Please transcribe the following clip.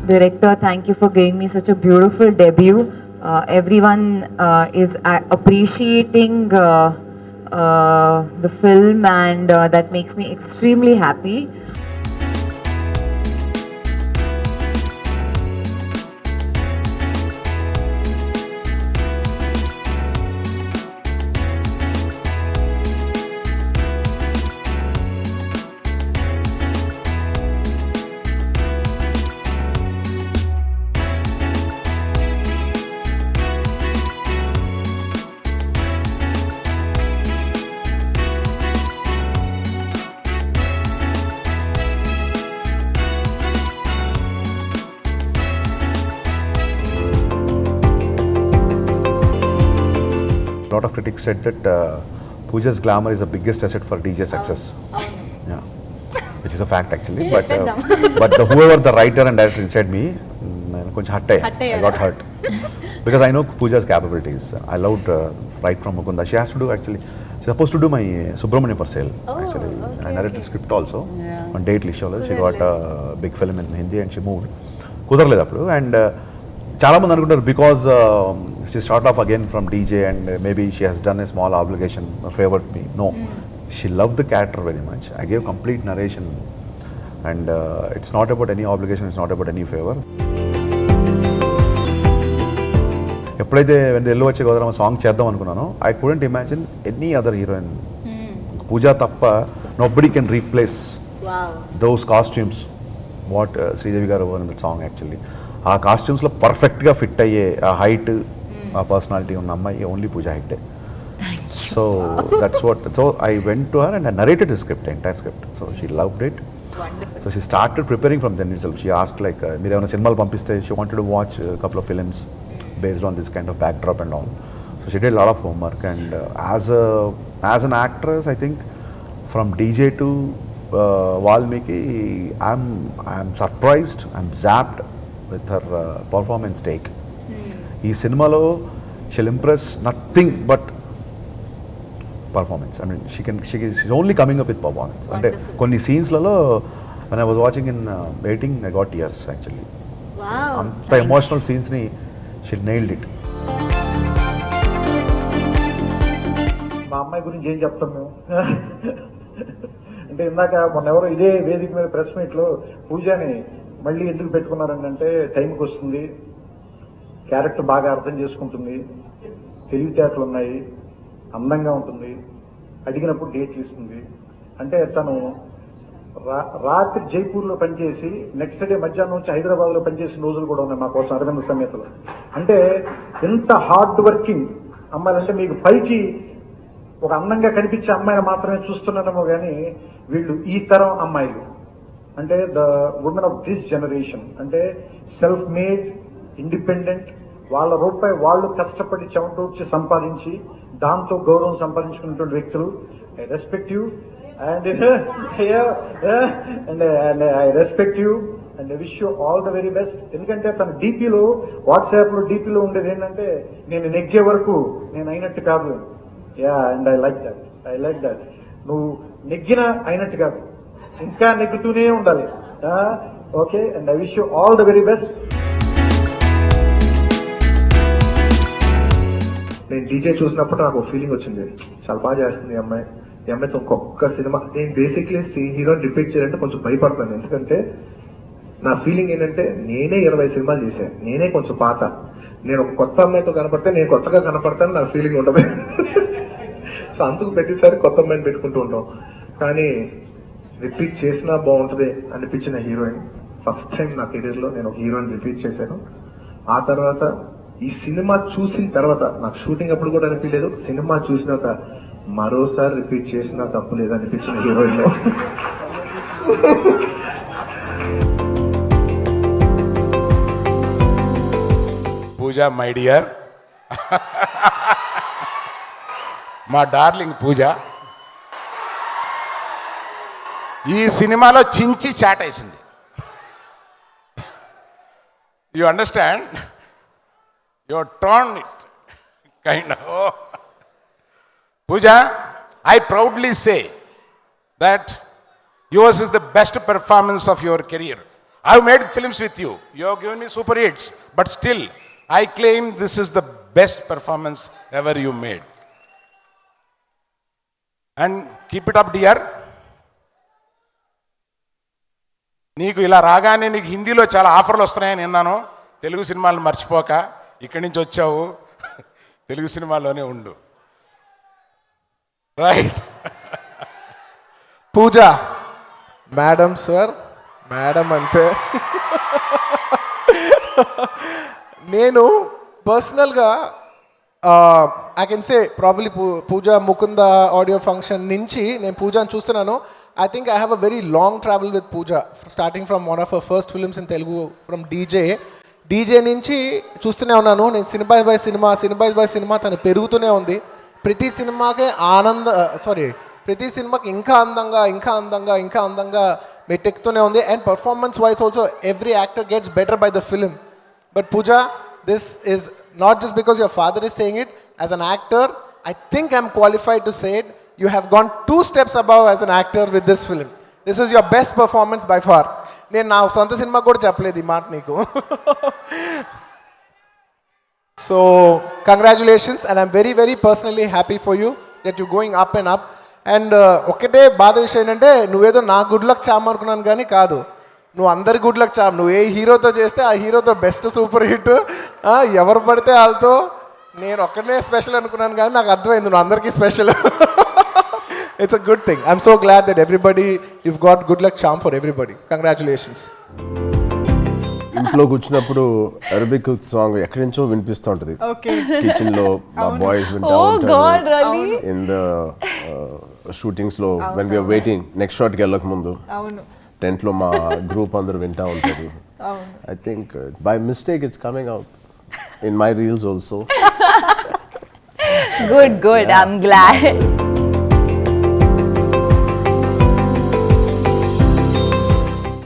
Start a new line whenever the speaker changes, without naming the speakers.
Director, thank you for giving me such a beautiful debut. Everyone is appreciating the film, and that makes me extremely happy.
A lot of critics said that Pooja's glamour is the biggest asset for DJ success. Yeah, which is a fact actually. But whoever the writer and director inside me, I got hurt because I know Pooja's capabilities. I loved right from Mukunda. She has to do actually. She's supposed to do my Subramania for sale. Actually, I narrated script also on Date Lisholo. She got a big film in Hindi and she moved. కుదరలేదు అప్పుడు and చాలామంది అనుకుంటారు because she start off again from DJ and maybe she has done a small obligation favoured me no she love the character very much I gave complete narration and it's not about any obligation it's not about any favour. ఎప్పుడైతే ఎల్లు వచ్చే Godavari song చేద్దాం అనుకున్నానో I couldn't imagine any other heroine Pooja తప్ప nobody can replace those costumes what Sridevi garu in that song actually. ఆ కాస్ట్యూమ్స్లో పర్ఫెక్ట్గా fit అయ్యే ఆ హైట్ ఆ పర్సనాలిటీ ఉన్న అమ్మాయి ఓన్లీ పూజా హైటే. So that's what. So I went to her and I narrated the script, entire script. So she loved it. So she started preparing from then itself. She asked like మీరు ఏమైనా సినిమాలు పంపిస్తే she wanted to watch couple of films based on this kind of backdrop and all. So she did a lot of homework and as an actress I think from DJ to Valmiki I'm surprised, I'm zapped with her performance take. Ee cinema lo she'll impress nothing but performance. I mean she's only coming up with performance. Ante konni scenes lalo when I was watching in waiting I got tears actually.
Wow.
Anta emotional scenes ni she nailed it.
మా అమ్మాయి గురించి ఏం చెప్తాం మేము అంటే ఇందాక మొన్న ఎవరో ఇదే వేదిక మీద ప్రెస్ మీట్లో పూజని మళ్ళీ ఎందుకు పెట్టుకున్నారని అంటే టైంకి వస్తుంది, క్యారెక్టర్ బాగా అర్థం చేసుకుంటుంది, తెలివితేటలు ఉన్నాయి, అందంగా ఉంటుంది, అడిగినప్పుడు డేట్లు ఇస్తుంది. అంటే తను రాత్రి జైపూర్లో పనిచేసి నెక్స్ట్ డే మధ్యాహ్నం వచ్చి హైదరాబాద్లో పనిచేసిన రోజులు కూడా ఉన్నాయి మా కోసం అరవింద సమేతలో. అంటే ఎంత హార్డ్ వర్కింగ్ అమ్మాయిలంటే మీకు పైకి ఒక అందంగా కనిపించే అమ్మాయిని మాత్రమే చూస్తున్నారేమో కానీ వీళ్ళు ఈ తరం అమ్మాయిలు అంటే the women of this generation అంటే సెల్ఫ్ మేడ్, ఇండిపెండెంట్, వాళ్ళ రూపాయి వాళ్ళు కష్టపడి చెమటూర్చి సంపాదించి దాంతో గౌరవం సంపాదించుకున్నటువంటి వ్యక్తులు. I respect you and I respect you and I wish you all the very best. ఎందుకంటే తన డీపీలో వాట్సాప్లో డీపీలో ఉండేది ఏంటంటే నేను నెగ్గే వరకు నేను అయినట్టు కాదు. Yeah and I like that. నువ్వు నెగ్గిన అయినట్టు కాదు, ఇంకా నెగ్గుతూనే ఉండాలి. Okay and I wish you all the very best. నేను డీజే చూసినప్పుడు నాకు ఫీలింగ్ వచ్చింది, చాలా బాగా చేస్తుంది ఈ అమ్మాయి. ఈ అమ్మాయితో ఒక్కొక్క సినిమా నేను బేసిక్లీ హీరోని రిపీట్ చేయాలంటే కొంచెం భయపడతాను. ఎందుకంటే నా ఫీలింగ్ ఏంటంటే నేనే 20 సినిమాలు చేశాను, నేనే కొంచెం పాత, నేను ఒక కొత్త అమ్మాయితో కనపడితే నేను కొత్తగా కనపడతాను నా ఫీలింగ్ ఉండదు. సో అందుకు ప్రతిసారి కొత్త అమ్మాయిని పెట్టుకుంటూ ఉంటాం. కానీ రిపీట్ చేసినా బాగుంటుంది అనిపించిన హీరోయిన్ ఫస్ట్ టైం నా కెరీర్లో నేను ఒక హీరోయిన్ రిపీట్ చేశాను. ఆ తర్వాత ఈ సినిమా చూసిన తర్వాత నాకు షూటింగ్ అప్పుడు కూడా అనిపించలేదు, సినిమా చూసిన తర్వాత మరోసారి రిపీట్ చేసినా తప్పు లేదనిపించిన హీరోయిన్.
పూజ మై డియర్, మా డార్లింగ్ పూజ ఈ సినిమాలో చించి చాటేసింది. You understand, you turn it kind of. Pooja, I proudly say that yours is the best performance of your career. I've made films with you. You have given me super hits. But still, I claim this is the best performance ever you made. And keep it up, dear. నీకు ఇలా రాగానే నీకు హిందీలో చాలా ఆఫర్లు వస్తున్నాయని విన్నాను. తెలుగు సినిమాలు మర్చిపోక ఇక్కడి నుంచి వచ్చావు, తెలుగు సినిమాలోనే ఉండు. Right.
Pooja madam sir, madam అంతే. నేను పర్సనల్గా I can say probably Pooja Mukunda audio function నుంచి నేను పూజని చూస్తున్నాను. I think I have a very long travel with Pooja, starting from one of our first films in Telugu from DJ నుంచి చూస్తూనే ఉన్నాను నేను. సినిమా బై సినిమా తను పెరుగుతూనే ఉంది. ప్రతి సినిమాకే ప్రతి సినిమాకి ఇంకా అందంగా మెట్టెక్కుతూనే ఉంది. And performance wise also every actor gets better by the film. But Pooja, this is not just because your father is saying it. As an actor, I think I'm qualified to say it. You have gone 2 steps above as an actor with this film. This is your best performance by far. నేను నా సొంత cinema కూడా చెప్పలేదు ఈ మాట నీకు. So, congratulations, and I'm very, very personally happy for you that you're going up and up. And ఒకటే బాధ విషయం ఏంటంటే నువ్వేదో నా గుడ్ లక్ చామ్ అనుకున్నాను కానీ కాదు, నువ్వు అందరి గుడ్ లక్ చామ్. నువ్వు ఏ హీరోతో చేస్తే ఆ హీరోతో బెస్ట్ సూపర్ హిట్, ఎవరు పడితే వాళ్ళతో. నేను ఒక్కనే స్పెషల్ అనుకున్నాను కానీ నాకు అర్థమైంది నువ్వు అందరికీ special. It's a good thing. I'm so glad that everybody you've got good luck charm for everybody. Congratulations.
ఇంట్లో కూర్చున్నప్పుడు అరబిక్ సాంగ్ ఎక్కడి నుంచో వినిపిస్తూ ఉంటుంది. కిచెన్ లో మా బాయ్స్ వింటూ ఉంటారు. ఇన్ ద షూటింగ్స్ లో when we're waiting next shot కి వెళ్ళక ముందు టెంట్ లో మా గ్రూప్ అందరూ వింటూ ఉంటారు. I think by mistake it's coming out in my reels also.
Good. I'm glad.